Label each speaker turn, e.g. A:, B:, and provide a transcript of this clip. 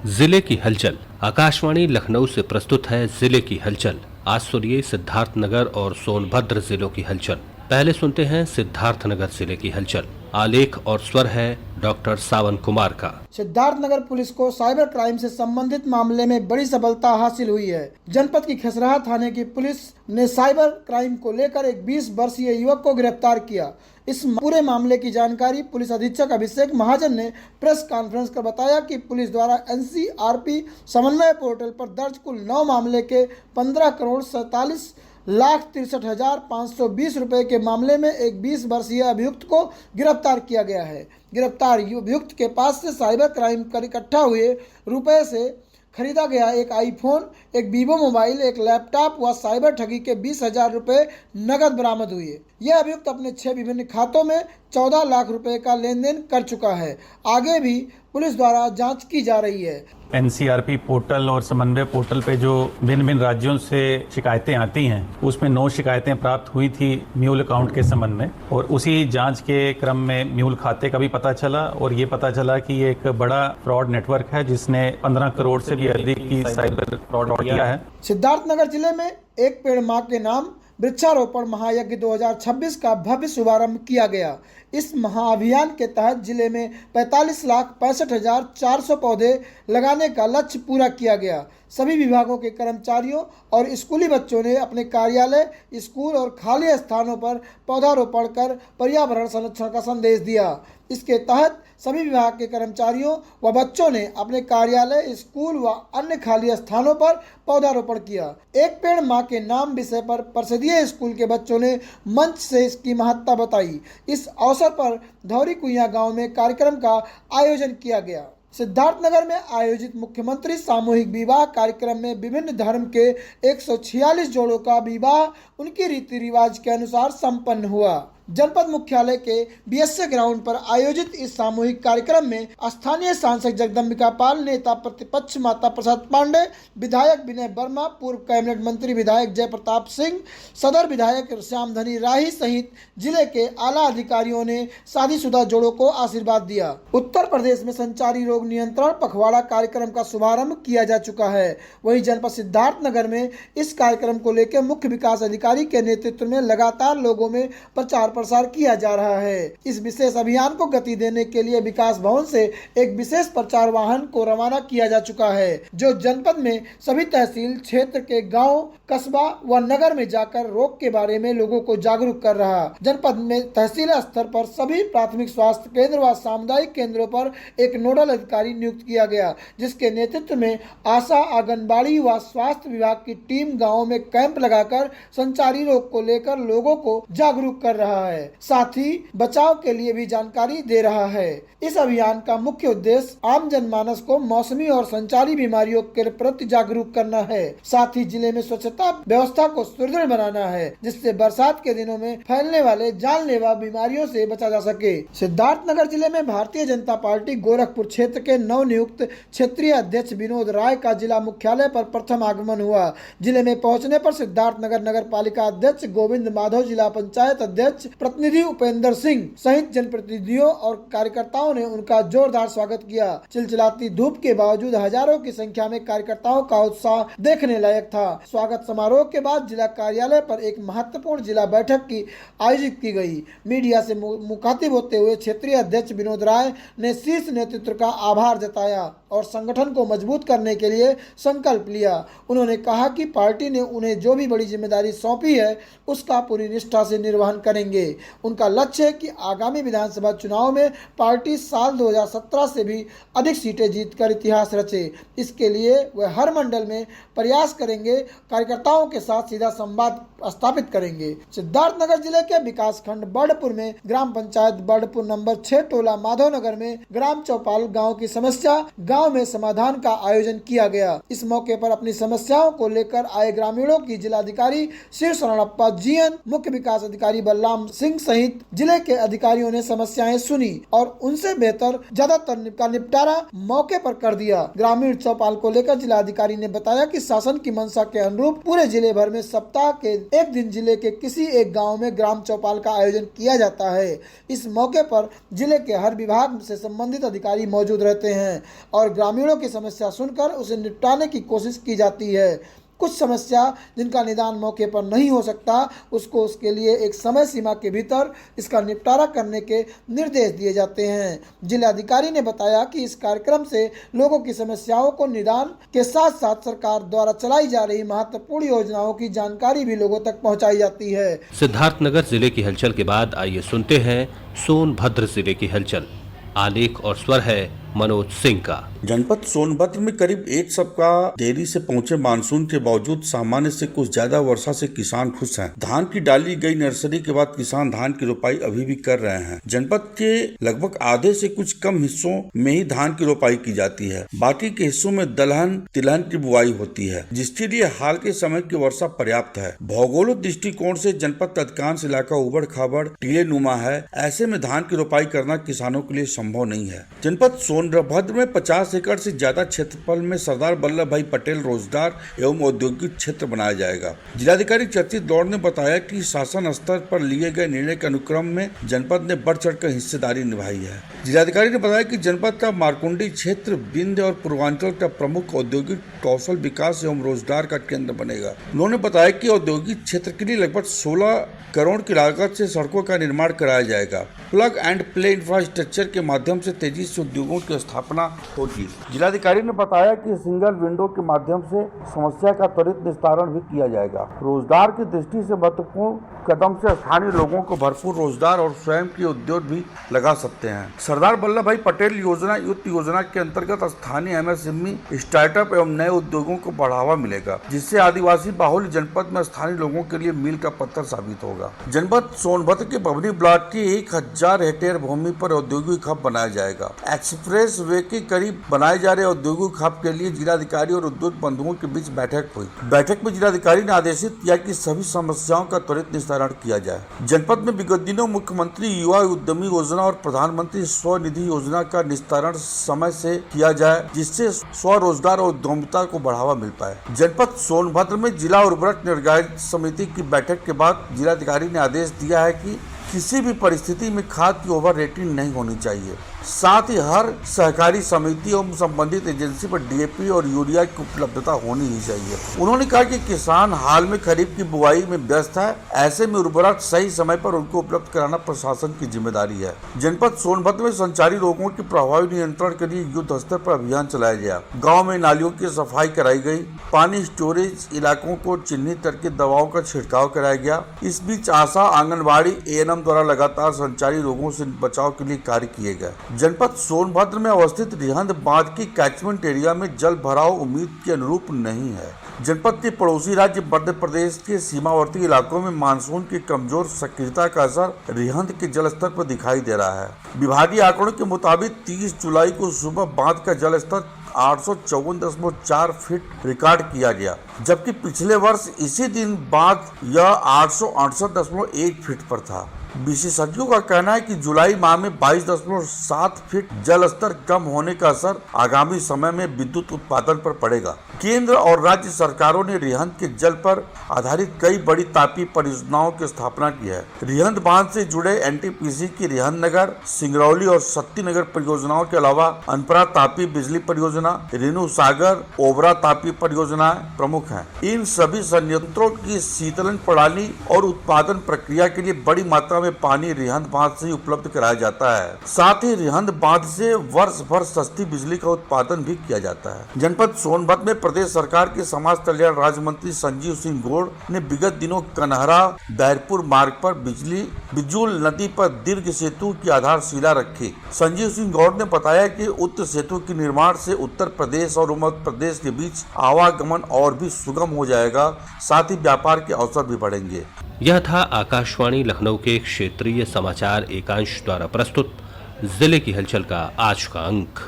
A: जिले की हलचल। आकाशवाणी लखनऊ से प्रस्तुत है जिले की हलचल। आज सुनिए सिद्धार्थनगर और सोनभद्र जिलों की हलचल। पहले सुनते हैं सिद्धार्थनगर जिले की हलचल। आलेख और स्वर है डॉक्टर सावन कुमार का।
B: सिद्धार्थनगर पुलिस को साइबर क्राइम से संबंधित मामले में बड़ी सफलता हासिल हुई है। जनपद की खसराहा थाने की पुलिस ने साइबर क्राइम को लेकर एक 20 वर्षीय युवक को गिरफ्तार किया। इस पूरे मामले की जानकारी पुलिस अधीक्षक अभिषेक महाजन ने प्रेस कॉन्फ्रेंस कर बताया कि पुलिस द्वारा एनसीआरपी समन्वय पोर्टल पर दर्ज कुल 9 मामले के 15,47,63,520 रुपए के मामले में एक 20 वर्षीय अभियुक्त को गिरफ्तार किया गया है। गिरफ्तार अभियुक्त के पास से साइबर क्राइम कर इकट्ठा हुए रुपए से खरीदा गया एक आईफोन, एक वीवो मोबाइल, एक लैपटॉप व साइबर ठगी के 20,000 रुपए नकद बरामद हुए। यह अभियुक्त अपने 6 विभिन्न खातों में 14 लाख रुपए का लेन देन कर चुका है। आगे भी पुलिस द्वारा जांच की जा रही है।
C: एनसीआरपी पोर्टल और समन्वय पोर्टल पे जो भिन्न भिन्न राज्यों से शिकायतें आती हैं, उसमें 9 शिकायतें प्राप्त हुई थी म्यूल अकाउंट के संबंध में, और उसी जांच के क्रम में म्यूल खाते का भी पता चला और ये पता चला कि ये एक बड़ा फ्रॉड नेटवर्क है जिसने 15 करोड़ से भी अधिक की साइबर फ्रॉड किया है।
B: सिद्धार्थनगर जिले में एक पेड़ मां के नाम वृक्षारोपण महायज्ञ 2026 का भव्य शुभारंभ किया गया। इस महाअभियान के तहत जिले में 45,65,400 पौधे लगाने का लक्ष्य पूरा किया गया। सभी विभागों के कर्मचारियों और स्कूली बच्चों ने अपने कार्यालय, स्कूल और खाली स्थानों पर पौधारोपण कर पर्यावरण संरक्षण का संदेश दिया। इसके तहत सभी विभाग के कर्मचारियों व बच्चों ने अपने कार्यालय, स्कूल व अन्य खाली स्थानों पर पौधारोपण किया। एक पेड़ मां के नाम विषय पर परिषदीय स्कूल के बच्चों ने मंच से इसकी महत्ता बताई। इस अवसर पर धौरी कुइया गांव में कार्यक्रम का आयोजन किया गया। सिद्धार्थनगर में आयोजित मुख्यमंत्री सामूहिक विवाह कार्यक्रम में विभिन्न धर्म के 146 जोड़ों का विवाह उनके रीति रिवाज के अनुसार संपन्न हुआ। जनपद मुख्यालय के बीएसए ग्राउंड पर आयोजित इस सामूहिक कार्यक्रम में स्थानीय सांसद जगदम्बिका पाल, नेता प्रतिपक्ष माता प्रसाद पांडे, विधायक विनय वर्मा, पूर्व कैबिनेट मंत्री विधायक जय प्रताप सिंह, सदर विधायक श्यामधनी राही सहित जिले के आला अधिकारियों ने शादीशुदा जोड़ों को आशीर्वाद दिया। उत्तर प्रदेश में संचारी रोग नियंत्रण पखवाड़ा कार्यक्रम का शुभारंभ किया जा चुका है। वहीं जनपद सिद्धार्थनगर में इस कार्यक्रम को लेकर मुख्य विकास अधिकारी के नेतृत्व में लगातार लोगों में प्रचार प्रसार किया जा रहा है। इस विशेष अभियान को गति देने के लिए विकास भवन से एक विशेष प्रचार वाहन को रवाना किया जा चुका है, जो जनपद में सभी तहसील क्षेत्र के गांव, कस्बा व नगर में जाकर रोग के बारे में लोगों को जागरूक कर रहा। जनपद में तहसील स्तर पर सभी प्राथमिक स्वास्थ्य केंद्र व सामुदायिक केंद्रों पर एक नोडल अधिकारी नियुक्त किया गया, जिसके नेतृत्व में आशा, आंगनबाड़ी व स्वास्थ्य विभाग की टीम गाँव में कैंप लगाकर संचारी रोग को लेकर लोगों को जागरूक कर रहा है, साथ ही बचाव के लिए भी जानकारी दे रहा है। इस अभियान का मुख्य उद्देश्य आम जनमानस को मौसमी और संचारी बीमारियों के प्रति जागरूक करना है, साथ ही जिले में स्वच्छता व्यवस्था को सुदृढ़ बनाना है, जिससे बरसात के दिनों में फैलने वाले जानलेवा बीमारियों से बचा जा सके। सिद्धार्थनगर जिले में भारतीय जनता पार्टी गोरखपुर क्षेत्र के नवनियुक्त क्षेत्रीय अध्यक्ष विनोद राय का जिला मुख्यालय पर प्रथम आगमन हुआ। जिले में पहुंचने पर सिद्धार्थनगर नगर पालिका अध्यक्ष गोविंद माधव, जिला पंचायत अध्यक्ष प्रतिनिधि उपेंद्र सिंह सहित जनप्रतिनिधियों और कार्यकर्ताओं ने उनका जोरदार स्वागत किया। चिलचिलाती धूप के बावजूद हजारों की संख्या में कार्यकर्ताओं का उत्साह देखने लायक था। स्वागत समारोह के बाद जिला कार्यालय पर एक महत्वपूर्ण जिला बैठक की आयोजित की गई। मीडिया से मुखातिब होते हुए क्षेत्रीय अध्यक्ष विनोद राय ने शीर्ष नेतृत्व का आभार जताया और संगठन को मजबूत करने के लिए संकल्प लिया। उन्होंने कहा कि पार्टी ने उन्हें जो भी बड़ी जिम्मेदारी सौंपी है उसका पूरी निष्ठा से निर्वहन करेंगे। उनका लक्ष्य है कि आगामी विधानसभा चुनाव में पार्टी साल 2017 से भी अधिक सीटें जीतकर इतिहास रचे। इसके लिए वह हर मंडल में प्रयास करेंगे, कार्यकर्ताओं के साथ सीधा संवाद स्थापित करेंगे। सिद्धार्थनगर जिले के विकास खंड बर्डपुर में ग्राम पंचायत बर्डपुर नंबर 6 टोला माधवनगर में ग्राम चौपाल गाँव की समस्या गाँव में समाधान का आयोजन किया गया। इस मौके पर अपनी समस्याओं को लेकर आए ग्रामीणों की जिलाधिकारी श्री शरणप्पा जीएन, मुख्य विकास अधिकारी बलराम सिंह सहित जिले के अधिकारियों ने समस्याएं सुनी और उनसे बेहतर ज्यादातर का निपटारा मौके पर कर दिया। ग्रामीण चौपाल को लेकर जिलाधिकारी ने बताया कि शासन की मंशा के अनुरूप पूरे जिले भर में सप्ताह के एक दिन जिले के किसी एक गांव में ग्राम चौपाल का आयोजन किया जाता है। इस मौके पर जिले के हर विभाग से संबंधित अधिकारी मौजूद रहते हैं और ग्रामीणों की समस्या सुनकर उसे निपटाने की कोशिश की जाती है। कुछ समस्या जिनका निदान मौके पर नहीं हो सकता उसको उसके लिए एक समय सीमा के भीतर इसका निपटारा करने के निर्देश दिए जाते हैं। जिलाधिकारी ने बताया कि इस कार्यक्रम से लोगों की समस्याओं को निदान के साथ साथ सरकार द्वारा चलाई जा रही महत्वपूर्ण योजनाओं की जानकारी भी लोगों तक पहुंचाई जाती है।
A: सिद्धार्थनगर जिले की हलचल के बाद आइए सुनते हैं सोनभद्र जिले की हलचल। आलेख और स्वर है मनोज सिंह का।
D: जनपद सोनभद्र में करीब एक सप्ताह देरी से पहुंचे मानसून के बावजूद सामान्य से कुछ ज्यादा वर्षा से किसान खुश हैं। धान की डाली गई नर्सरी के बाद किसान धान की रोपाई अभी भी कर रहे हैं। जनपद के लगभग आधे से कुछ कम हिस्सों में ही धान की रोपाई की जाती है। बाकी के हिस्सों में दलहन तिलहन की बुआई होती है, जिसके लिए हाल के समय की वर्षा पर्याप्त है। भौगोलिक दृष्टिकोण से जनपद का अधिकांश इलाका उबड़ खाबड़ टीले नुमा है। ऐसे में धान की रोपाई करना किसानों के लिए संभव नहीं है। जनपद सोनभद्र में 50 एकड़ से ज्यादा क्षेत्रफल में सरदार वल्लभ भाई पटेल रोजगार एवं औद्योगिक क्षेत्र बनाया जाएगा। जिलाधिकारी चर्चित दौड़ ने बताया कि शासन स्तर पर लिए गए निर्णय के अनुक्रम में जनपद ने बढ़ चढ़कर हिस्सेदारी निभाई है। जिलाधिकारी ने बताया कि जनपद का मारकुंडी क्षेत्र विंध्य और पूर्वांचल का प्रमुख औद्योगिक कौशल विकास एवं रोजगार का केंद्र बनेगा। उन्होंने बताया कि औद्योगिक क्षेत्र के लिए लगभग 16 करोड़ की लागत से सड़कों का निर्माण कराया जाएगा। प्लग एंड प्ले इंफ्रास्ट्रक्चर के माध्यम से तेजी से उद्योगों की स्थापना होगी। जिलाधिकारी ने बताया कि सिंगल विंडो के माध्यम से समस्या का त्वरित निस्तारण भी किया जाएगा। रोजगार की दृष्टि से महत्वपूर्ण कदम से स्थानीय लोगों को भरपूर रोजगार और स्वयं के उद्योग भी लगा सकते हैं। सरदार वल्लभ भाई पटेल योजना युक्त योजना के अंतर्गत स्थानीय एमएसएमई स्टार्टअप एवं नए उद्योगों को बढ़ावा मिलेगा, जिससे आदिवासी बाहुल्य जनपद में स्थानीय लोगों के लिए मील का पत्थर साबित होगा। जनपद सोनभद्र के बभनी ब्लॉक की 1000 हेक्टेयर भूमि पर औद्योगिक हब बनाया जाएगा। एक्सप्रेस वे के करीब बनाए जा रहे औद्योगिक हब के लिए जिलाधिकारी और उद्योग बंधुओं के बीच बैठक हुई। बैठक में जिलाधिकारी ने आदेशित किया कि सभी समस्याओं का त्वरित निस्तारण किया जाए। जनपद में विगत दिनों मुख्यमंत्री युवा उद्यमी योजना और प्रधानमंत्री स्वनिधि योजना का निस्तारण समय से किया जाए, जिससे स्वरोजगार और उद्यमिता को बढ़ावा मिल पाए। जनपद सोनभद्र में जिला उर्वरक निर्धारित समिति की बैठक के बाद जिलाधिकारी ने आदेश दिया है कि किसी भी परिस्थिति में खाद की ओवर रेटिंग नहीं होनी चाहिए। साथ ही हर सहकारी समिति एवं संबंधित एजेंसी पर डीएपी और यूरिया की उपलब्धता होनी ही चाहिए। उन्होंने कहा कि किसान हाल में खरीफ की बुआई में व्यस्त है, ऐसे में उर्वरक सही समय पर उनको उपलब्ध कराना प्रशासन की जिम्मेदारी है। जनपद सोनभद्र में संचारी रोगों के प्रभावी नियंत्रण के लिए युद्ध स्तर पर अभियान चलाया गया। गाँव में नालियों की सफाई कराई गई, पानी स्टोरेज इलाकों को चिन्हित करके दवाओं का छिड़काव कराया गया। इस बीच आशा, आंगनबाड़ी, एएनएम द्वारा लगातार संचारी रोगों से बचाव के लिए कार्य किए गए। जनपद सोनभद्र में अवस्थित रिहंद बांध की कैचमेंट एरिया में जल भराव उम्मीद के अनुरूप नहीं है। जनपद के पड़ोसी राज्य मध्य प्रदेश के सीमावर्ती इलाकों में मानसून की कमजोर सक्रियता का असर रिहंद के जल स्तर पर दिखाई दे रहा है। विभागीय आंकड़ों के मुताबिक 30 जुलाई को सुबह बांध का जल स्तर 854.4 फीट रिकॉर्ड किया गया, जबकि पिछले वर्ष इसी दिन बांध यह 868.1 फीट पर था। विशेषज्ञों का कहना है कि जुलाई माह में 22.7 फीट जल स्तर कम होने का असर आगामी समय में विद्युत उत्पादन पर पड़ेगा। केंद्र और राज्य सरकारों ने रिहंद के जल पर आधारित कई बड़ी तापीय परियोजनाओं की स्थापना की है। रिहंद बांध से जुड़े एनटीपीसी की रिहंद नगर, सिंगरौली और शक्ति नगर परियोजनाओं के अलावा अनपरा तापीय बिजली परियोजना, रेणु सागर, ओबरा तापीय परियोजनाएं प्रमुख हैं। इन सभी संयंत्रों की शीतलन प्रणाली और उत्पादन प्रक्रिया के लिए बड़ी मात्रा में पानी रिहंद बांध से उपलब्ध कराया जाता है। साथ ही रिहंद बांध से वर्ष भर सस्ती बिजली का उत्पादन भी किया जाता है। जनपद सोनभद्र में प्रदेश सरकार के समाज कल्याण राज्य मंत्री संजीव सिंह गौड़ ने विगत दिनों कन्हरा बैरपुर मार्ग पर बिजुल नदी पर दीर्घ सेतु की आधारशिला रखी। संजीव सिंह गौड़ ने बताया कि उक्त सेतु के निर्माण से उत्तर प्रदेश और मध्य प्रदेश के बीच आवागमन और भी सुगम हो जाएगा, साथ ही व्यापार के अवसर भी बढ़ेंगे।
A: यह था आकाशवाणी लखनऊ के क्षेत्रीय समाचार एकांश द्वारा प्रस्तुत जिले की हलचल का आज का अंक।